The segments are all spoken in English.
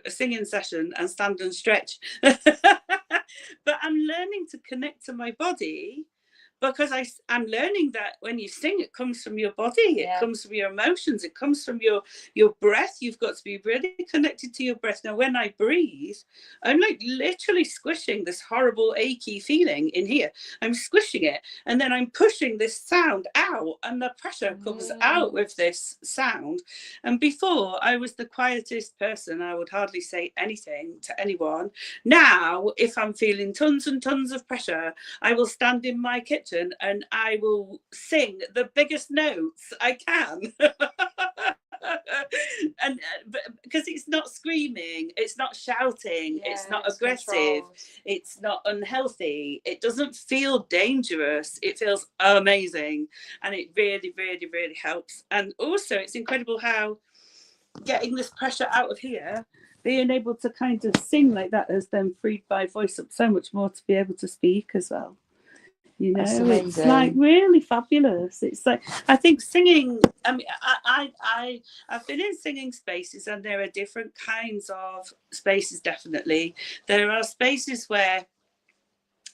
a singing session and stand and stretch. But I'm learning to connect to my body, because I'm learning that when you sing, it comes from your body, it comes from your emotions, it comes from your breath. You've got to be really connected to your breath. Now, when I breathe, I'm like literally squishing this horrible achy feeling in here. I'm squishing it, and then I'm pushing this sound out, and the pressure comes out with this sound. And before, I was the quietest person. I would hardly say anything to anyone. Now, if I'm feeling tons and tons of pressure, I will stand in my kitchen and I will sing the biggest notes I can. And because it's not screaming, it's not shouting, it's not aggressive, controlled. It's not unhealthy, it doesn't feel dangerous, it feels amazing, and it really, really, really helps. And also, it's incredible how getting this pressure out of here, being able to kind of sing like that, has then freed my voice up so much more to be able to speak as well. You know, it's like really fabulous. It's like, I think singing, I mean, I've been in singing spaces, and there are different kinds of spaces, definitely. There are spaces where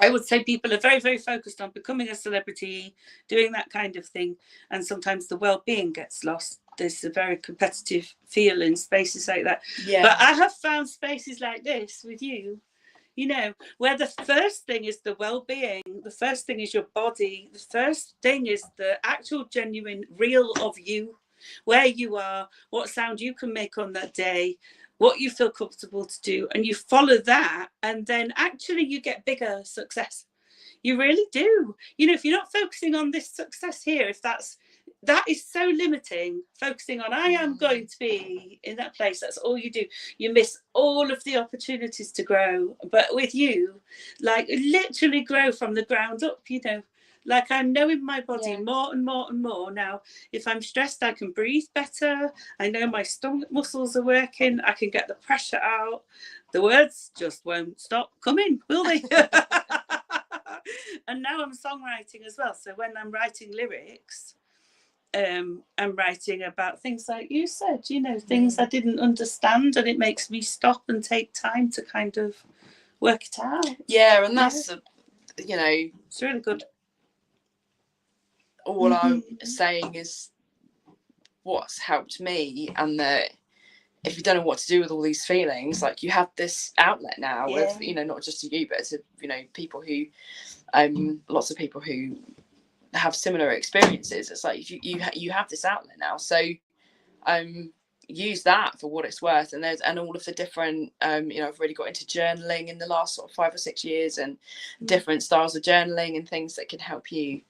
I would say people are very, very focused on becoming a celebrity, doing that kind of thing, and sometimes the well-being gets lost. There's a very competitive feel in spaces like that. Yeah. But I have found spaces like this with you, you know, where the first thing is the well-being, the first thing is your body, the first thing is the actual genuine real of you, where you are, what sound you can make on that day, what you feel comfortable to do, and you follow that, and then actually you get bigger success. You really do. You know, if you're not focusing on this success here, if that is so limiting, focusing on I am going to be in that place, that's all you do, you miss all of the opportunities to grow. But with you, like, literally grow from the ground up, you know, like I'm knowing my body more and more and more now. If I'm stressed, I can breathe better, I know my stomach muscles are working, I can get the pressure out. The words just won't stop coming, will they? And now I'm songwriting as well, so when I'm writing lyrics, I'm writing about things like you said, you know, things I didn't understand, and it makes me stop and take time to kind of work it out. Yeah, and that's, you know, it's really good. All I'm saying is what's helped me, and that if you don't know what to do with all these feelings, like, you have this outlet now with, you know, not just to you, but to, you know, people who, lots of people who have similar experiences. It's like you have this outlet now, so use that for what it's worth. And there's, and all of the different you know, I've really got into journaling in the last sort of 5 or 6 years, and different styles of journaling and things that can help you,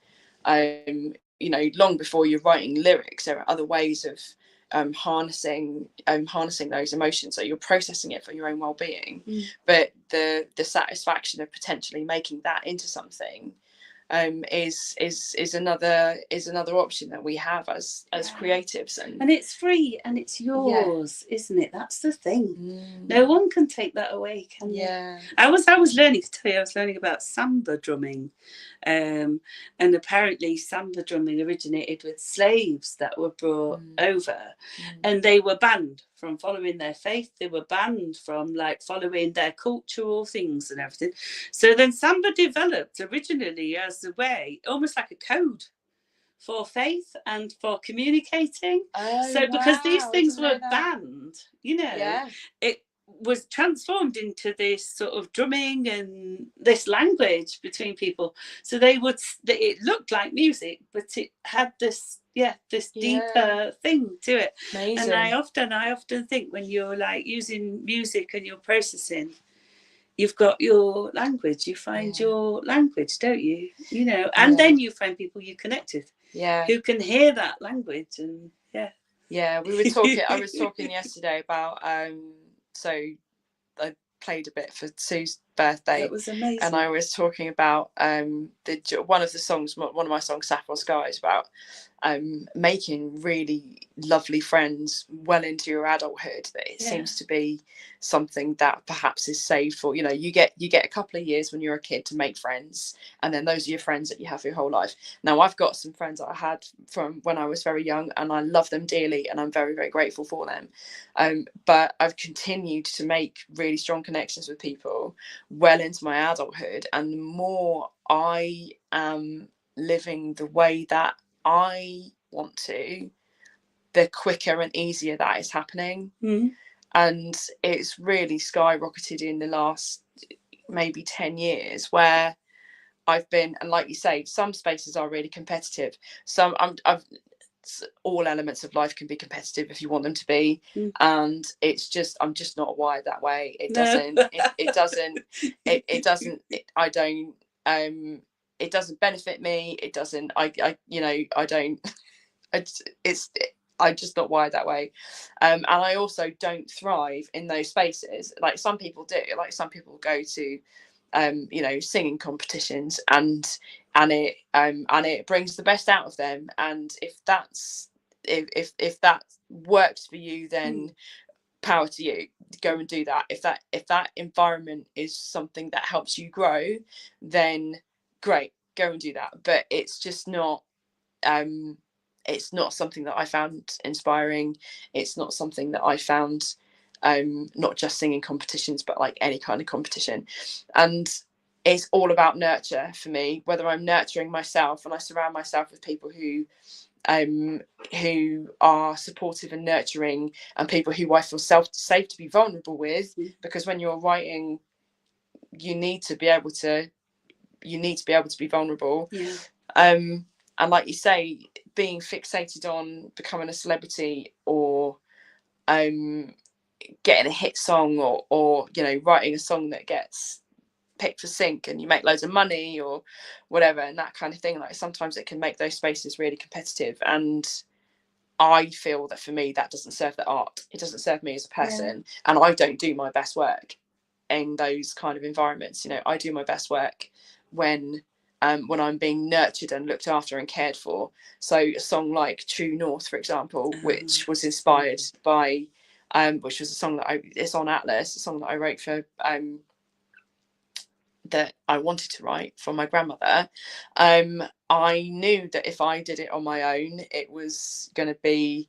you know, long before you're writing lyrics. There are other ways of harnessing those emotions, so you're processing it for your own well-being. But the satisfaction of potentially making that into something is another option that we have as creatives, and it's free and it's yours, isn't it? That's the thing. No one can take that away, can you? I was learning about samba drumming, and apparently samba drumming originated with slaves that were brought over, and they were banned from following their faith, they were banned from, like, following their cultural things and everything. So then samba developed originally as a way, almost like a code for faith and for communicating. Because these things were banned, you know, it was transformed into this sort of drumming and this language between people. So it looked like music, but it had this deeper thing to it. Amazing. And I often think, when you're like using music and you're processing, you've got your language, you find your language, don't you? You know, and then you find people you connect with, who can hear that language. And we were talking I was talking yesterday about so I played a bit for Sue's birthday. It was amazing. And I was talking about one of my songs, Sapphire Skies, about making really lovely friends well into your adulthood, that it seems to be something that perhaps is saved for, you know, you get a couple of years when you're a kid to make friends, and then those are your friends that you have your whole life. Now, I've got some friends that I had from when I was very young, and I love them dearly, and I'm very, very grateful for them. But I've continued to make really strong connections with people well into my adulthood, and the more I am living the way that I want to, the quicker and easier that is happening. And it's really skyrocketed in the last maybe 10 years, where I've been, and like you say, some spaces are really competitive. Some all elements of life can be competitive if you want them to be, and it's just, I'm just not wired that way. It doesn't it doesn't benefit me. It doesn't, I'm just not wired that way. And I also don't thrive in those spaces like some people do. Like some people go to singing competitions, and it brings the best out of them. And if that works for you, then power to you, go and do that. If that environment is something that helps you grow, then great, go and do that. But it's just not it's not something that I found inspiring. It's not something that I found, not just singing competitions, but like any kind of competition. And it's all about nurture for me, whether I'm nurturing myself, and I surround myself with people who are supportive and nurturing, and people who I feel safe to be vulnerable with, because when you're writing, you need to be able to be vulnerable. And like you say, being fixated on becoming a celebrity, or getting a hit song, or writing a song that gets picked for sync and you make loads of money or whatever, and that kind of thing, like sometimes it can make those spaces really competitive. And I feel that for me, that doesn't serve the art. It doesn't serve me as a person. And I don't do my best work in those kind of environments. I do my best work when I'm being nurtured and looked after and cared for. So a song like True North, for example, which was inspired by which was a song that it's on Atlas, a song that I wrote for that I wanted to write for my grandmother. I knew that if I did it on my own, it was going to be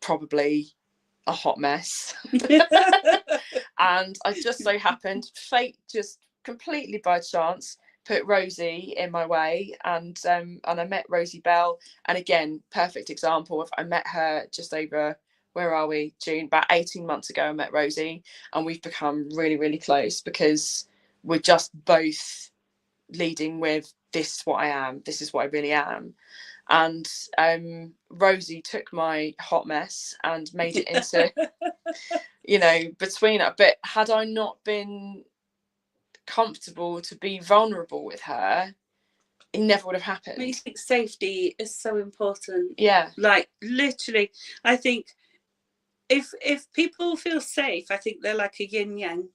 probably a hot mess. And I just so happened, fate just completely by chance put Rosie in my way, and I met Rosie Bell. And again, perfect example of, I met her just over, where are we, June, about 18 months ago. I met Rosie, and we've become really, really close, because we're just both leading with, this is what I am, this is what I really am. And Rosie took my hot mess and made it into between us. But had I not been comfortable to be vulnerable with her, it never would have happened. I think safety is so important. Yeah, like literally, I think if people feel safe, I think they're like a yin yang.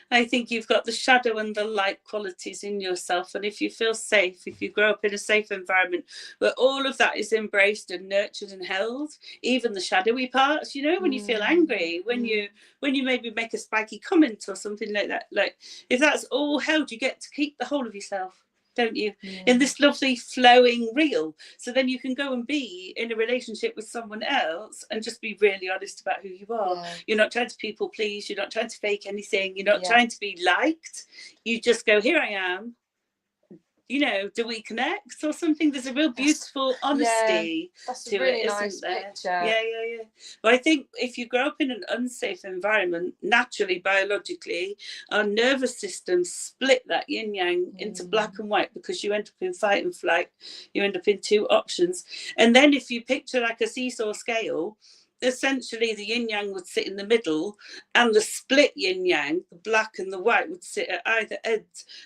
I think you've got the shadow and the light qualities in yourself. And if you feel safe, if you grow up in a safe environment where all of that is embraced and nurtured and held, even the shadowy parts, when you feel angry, when you maybe make a spiky comment or something like that, like if that's all held, you get to keep the whole of yourself, don't you? In this lovely flowing reel. So then you can go and be in a relationship with someone else and just be really honest about who you are. You're not trying to people please, you're not trying to fake anything, you're not trying to be liked. You just go, here I am, do we connect or something? There's a real beautiful honesty to really it, nice isn't there? Picture. Yeah. Well, I think if you grow up in an unsafe environment, naturally, biologically, our nervous system split that yin yang into black and white, because you end up in fight and flight. You end up in two options. And then if you picture like a seesaw scale, essentially the yin yang would sit in the middle, and the split yin yang, the black and the white, would sit at either end.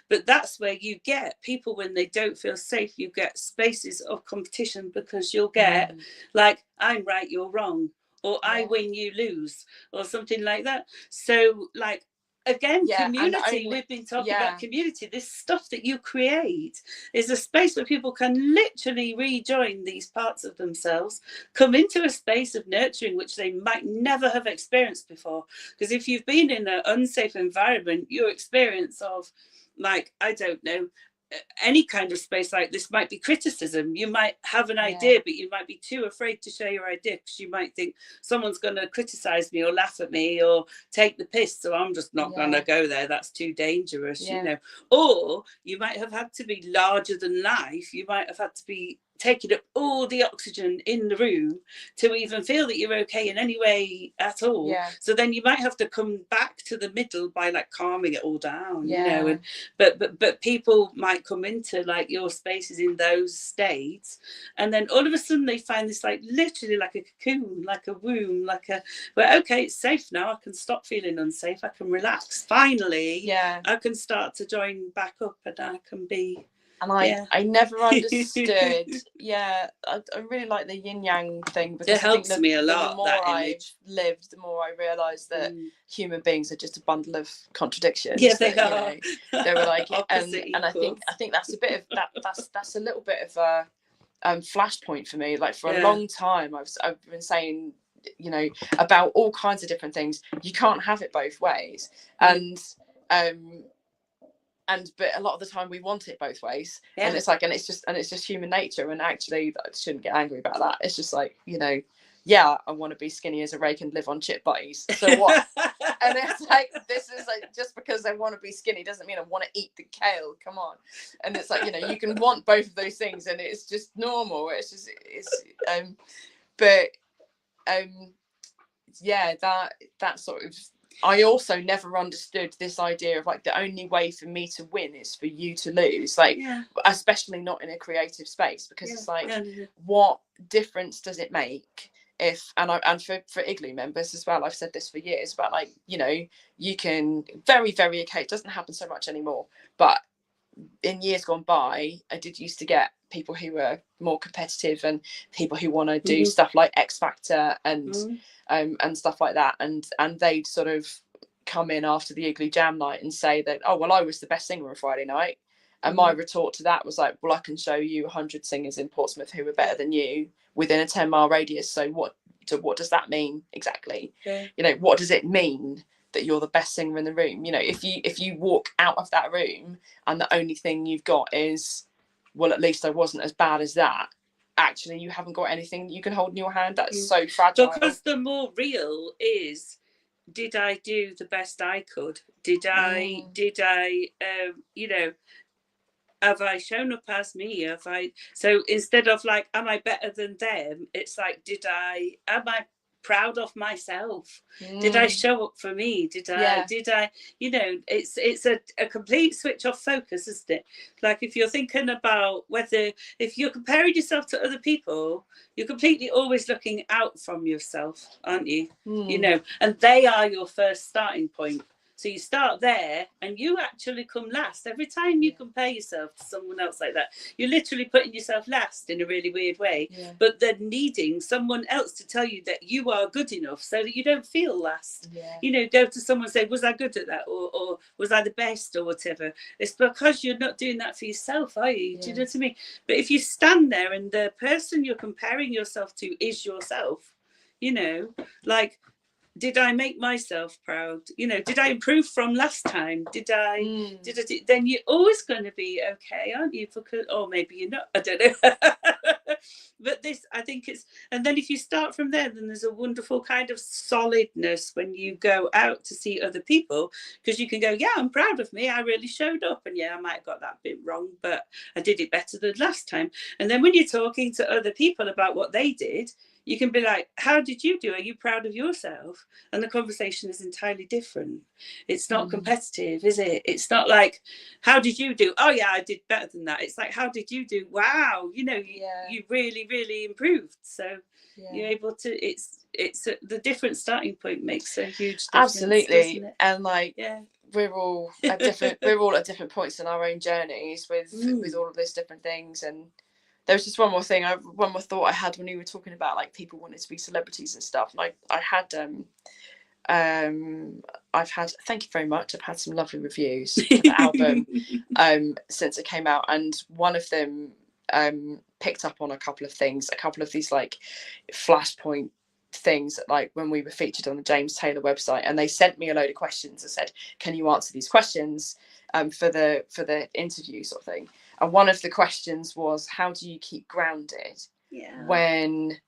But that's where you get people, when they don't feel safe, you get spaces of competition, because you'll get like, I'm right, you're wrong, or I win, you lose, or something like that. So like again, Yeah, community. We've been talking about community. This stuff that you create is a space where people can literally rejoin these parts of themselves, come into a space of nurturing which they might never have experienced before. Because if you've been in an unsafe environment, your experience of, like, I don't know, any kind of space like this might be criticism. You might have an idea, but you might be too afraid to share your idea because you might think someone's going to criticize me or laugh at me or take the piss, so I'm just not going to go there. That's too dangerous, you know. Or you might have had to be larger than life. You might have had to be taking up all the oxygen in the room to even feel that you're okay in any way at all. So then you might have to come back to the middle by like calming it all down, you know. And but people might come into like your spaces in those states, and then all of a sudden they find this like literally like a cocoon, like a womb, like a, well, okay, it's safe now, I can stop feeling unsafe, I can relax finally, I can start to join back up, and I can be. And I never understood. I really like the yin yang thing, because it helps me a lot. The more I've lived, the more I realised that human beings are just a bundle of contradictions. Yeah, they are. You know, they were like, and I think that's a bit of that. That's a little bit of a flashpoint for me. Like for a long time, I've been saying, you know, about all kinds of different things. You can't have it both ways, but a lot of the time we want it both ways, and it's like, and it's just human nature. And actually, I shouldn't get angry about that. It's just like, you know, I want to be skinny as a rake and live on chip butties. So what? And it's like, this is like, just because I want to be skinny doesn't mean I want to eat the kale. Come on. And it's like, you know, you can want both of those things, and it's just normal. It's just that sort of. I also never understood this idea of like the only way for me to win is for you to lose, like especially not in a creative space, because it's like what difference does it make if, and for Igloo members as well, I've said this for years, but like, you know, you can very okay, it doesn't happen so much anymore, but in years gone by I did used to get people who were more competitive and people who want to do stuff like X Factor and stuff like that, and they'd sort of come in after the Igloo Jam night and say that, oh well, I was the best singer on Friday night, and my retort to that was like, well, I can show you 100 singers in Portsmouth who are better than you within a 10-mile radius, so what does that mean exactly? You know, what does it mean that you're the best singer in the room? You know, if you walk out of that room and the only thing you've got is, well, at least I wasn't as bad as that, actually you haven't got anything you can hold in your hand. That's so fragile. Because the more real is, did I do the best I could? Did I you know, have I shown up as me? So instead of like, am I better than them, it's like, am I proud of myself? Did I show up for me? Did I you know, it's a complete switch off focus, isn't it? Like if you're thinking about if you're comparing yourself to other people, you're completely always looking out from yourself, aren't you? You know, and they are your first starting point. So you start there and you actually come last. Every time you compare yourself to someone else like that, you're literally putting yourself last in a really weird way, but then needing someone else to tell you that you are good enough so that you don't feel last. You know, go to someone and say, was I good at that? Or was I the best or whatever? It's because you're not doing that for yourself, are you? Do you know what I mean? But if you stand there and the person you're comparing yourself to is yourself, you know, like, did I make myself proud? You know, did I improve from last time? Then you're always going to be okay, aren't you? Because, or maybe you're not, I don't know. But this, I think it's, and then if you start from there, then there's a wonderful kind of solidness when you go out to see other people, because you can go, yeah, I'm proud of me. I really showed up, and I might have got that bit wrong, but I did it better than last time. And then when you're talking to other people about what they did, you can be like, how did you do? Are you proud of yourself? And the conversation is entirely different. It's not competitive, is it? It's not like, how did you do? Oh yeah, I did better than that. It's like, how did you do? Wow, you know, you really, really improved. So you're able to, it's the different starting point makes a huge difference. Absolutely. And like, we're all at different points in our own journeys with all of these different things. And there was just one more thought I had when you were talking about like people wanting to be celebrities and stuff. And I had I've had, thank you very much, I've had some lovely reviews for the album since it came out, and one of them picked up on a couple of things, a couple of these like flashpoint things, like when we were featured on the James Taylor website, and they sent me a load of questions and said, can you answer these questions for the interview sort of thing. And one of the questions was, how do you keep grounded when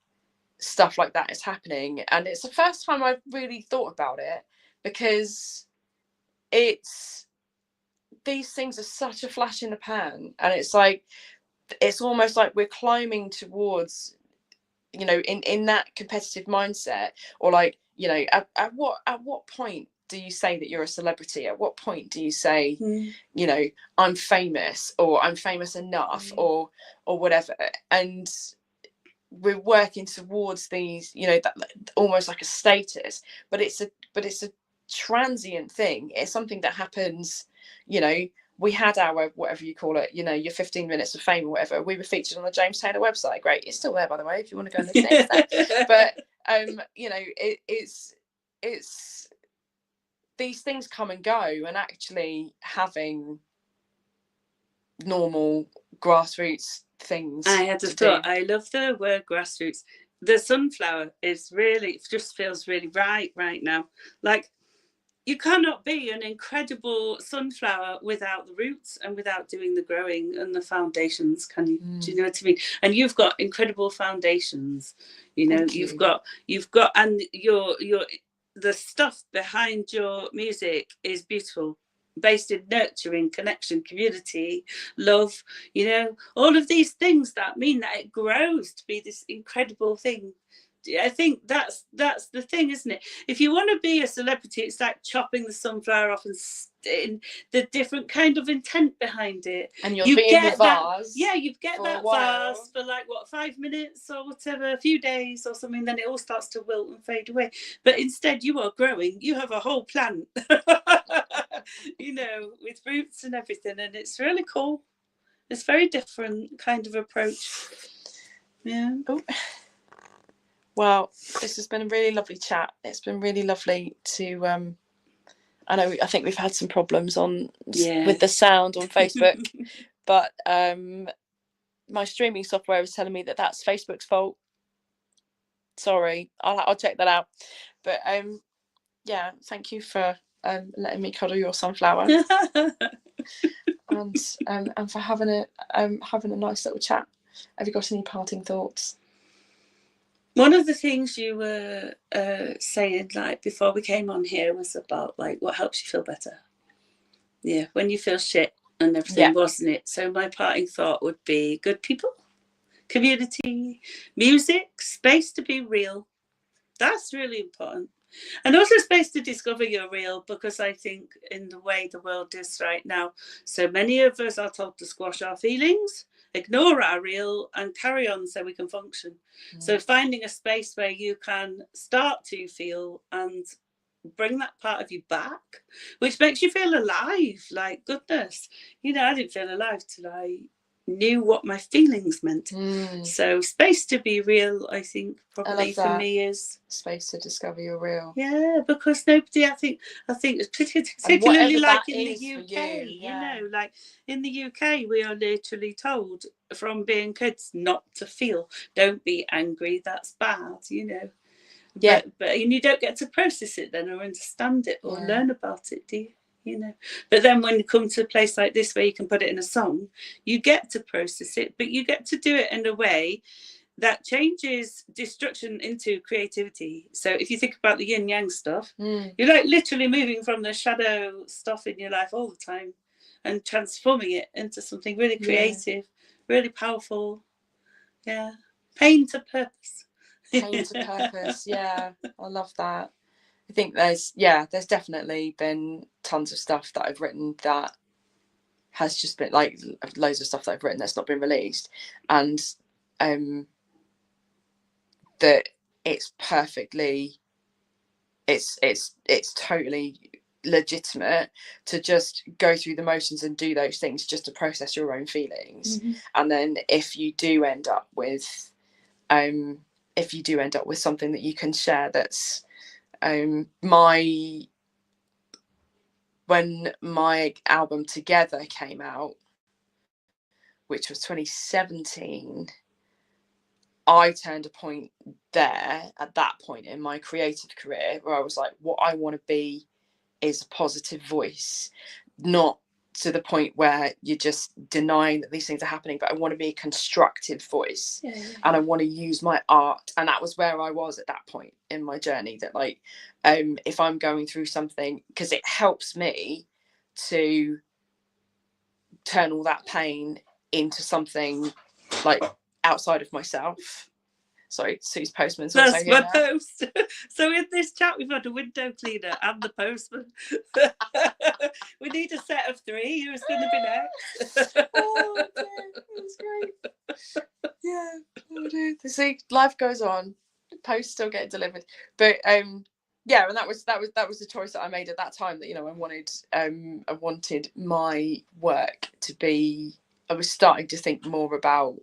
stuff like that is happening? And it's the first time I've really thought about it, because it's, these things are such a flash in the pan, and it's like, it's almost like we're climbing towards, you know, in that competitive mindset, or like, you know, at what point do you say that you're a celebrity? At what point do you say, you know, I'm famous, or I'm famous enough, or whatever? And we're working towards these, you know, that almost like a status, but it's a transient thing. It's something that happens, you know. We had our, whatever you call it, you know, your 15 minutes of fame or whatever. We were featured on the James Taylor website. Great. It's still there, by the way, if you want to go and listen to it. But, you know, it's these things come and go, and actually having normal grassroots things. I had a thought. I love the word grassroots. The sunflower is really, it just feels really right now. Like, you cannot be an incredible sunflower without the roots and without doing the growing and the foundations, can you? Do you know what I mean? And you've got incredible foundations, you know. You've got and your the stuff behind your music is beautiful, based in nurturing, connection, community, love, you know, all of these things that mean that it grows to be this incredible thing. I think that's the thing, isn't it? If you want to be a celebrity, it's like chopping the sunflower off and in the different kind of intent behind it. And you get that vase. Yeah, you get that vase for like, what, 5 minutes or whatever, a few days or something, then it all starts to wilt and fade away. But instead, you are growing. You have a whole plant, you know, with roots and everything, and it's really cool. It's very different kind of approach. Yeah. Oh. Well, this has been a really lovely chat. It's been really lovely to I think we've had some problems with the sound on Facebook, but my streaming software is telling me that that's Facebook's fault. Sorry, I'll check that out. But yeah, thank you for letting me cuddle your sunflower, and for having a nice little chat. Have you got any parting thoughts? One of the things you were saying, like, before we came on here, was about like what helps you feel better. Yeah, when you feel shit and everything, wasn't it? So my parting thought would be good people, community, music, space to be real. That's really important. And also space to discover you're real, because I think in the way the world is right now, so many of us are told to squash our feelings, ignore our real, and carry on so we can function. So finding a space where you can start to feel and bring that part of you back, which makes you feel alive. Like, goodness, you know, I didn't feel alive till I knew what my feelings meant. So space to be real, I think, probably for me is space to discover you're real. Yeah, because nobody, I think particularly like in the UK, you know, like in the UK, we are literally told from being kids not to feel. Don't be angry, that's bad, you know. Yeah, but and you don't get to process it then, or understand it, or learn about it, do you? You know, but then when you come to a place like this where you can put it in a song, you get to process it, but you get to do it in a way that changes destruction into creativity. So if you think about the yin yang stuff, you're like literally moving from the shadow stuff in your life all the time and transforming it into something really creative, really powerful. Yeah, pain to purpose. Pain to purpose. Yeah, I love that. I think there's definitely been tons of stuff that I've written that has just been like loads of stuff that I've written that's not been released, and that it's perfectly, it's totally legitimate to just go through the motions and do those things just to process your own feelings. And then if you do end up with something that you can share that's when my album Together came out, which was 2017, I turned a point there at that point in my creative career where I was like, what I want to be is a positive voice, not to the point where you're just denying that these things are happening, but I want to be a constructive voice. And I want to use my art. And that was where I was at that point in my journey, that like, if I'm going through something, because it helps me to turn all that pain into something like outside of myself. Sorry, Sue's postman's also That's here my now. post. So in this chat, we've had a window cleaner and the postman. We need a set of 3. Who's going to be next? Oh, dear. That's great. Yeah. Oh, dear. See, life goes on. Posts still get delivered, but yeah, and that was the choice that I made at that time. That, you know, I wanted my work to be. I was starting to think more about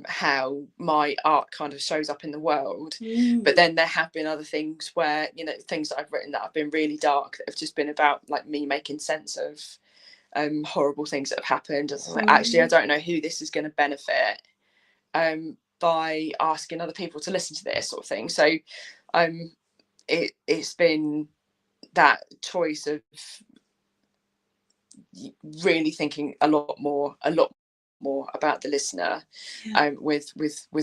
how my art kind of shows up in the world. But then there have been other things where, you know, things that I've written that have been really dark, that have just been about like me making sense of horrible things that have happened. I was like, actually, I don't know who this is going to benefit by asking other people to listen to this sort of thing. So it's been that choice of really thinking a lot more about the listener, with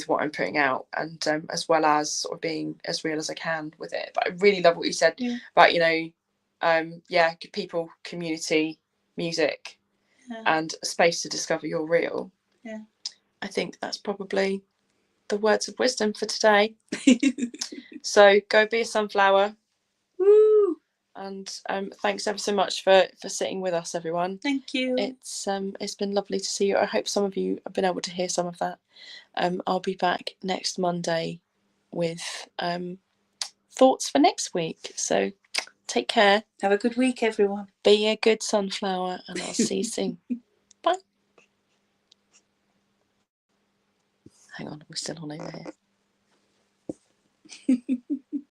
what I'm putting out, and as well as sort of being as real as I can with it. But I really love what you said about, you know, people, community, music, and a space to discover your real. I think that's probably the words of wisdom for today. So go be a sunflower. Woo! And thanks ever so much for sitting with us, everyone. Thank you. It's been lovely to see you. I hope some of you have been able to hear some of that. I'll be back next Monday with thoughts for next week. So take care. Have a good week, everyone. Be a good sunflower, and I'll see you soon. Bye. Hang on, we're still on over here.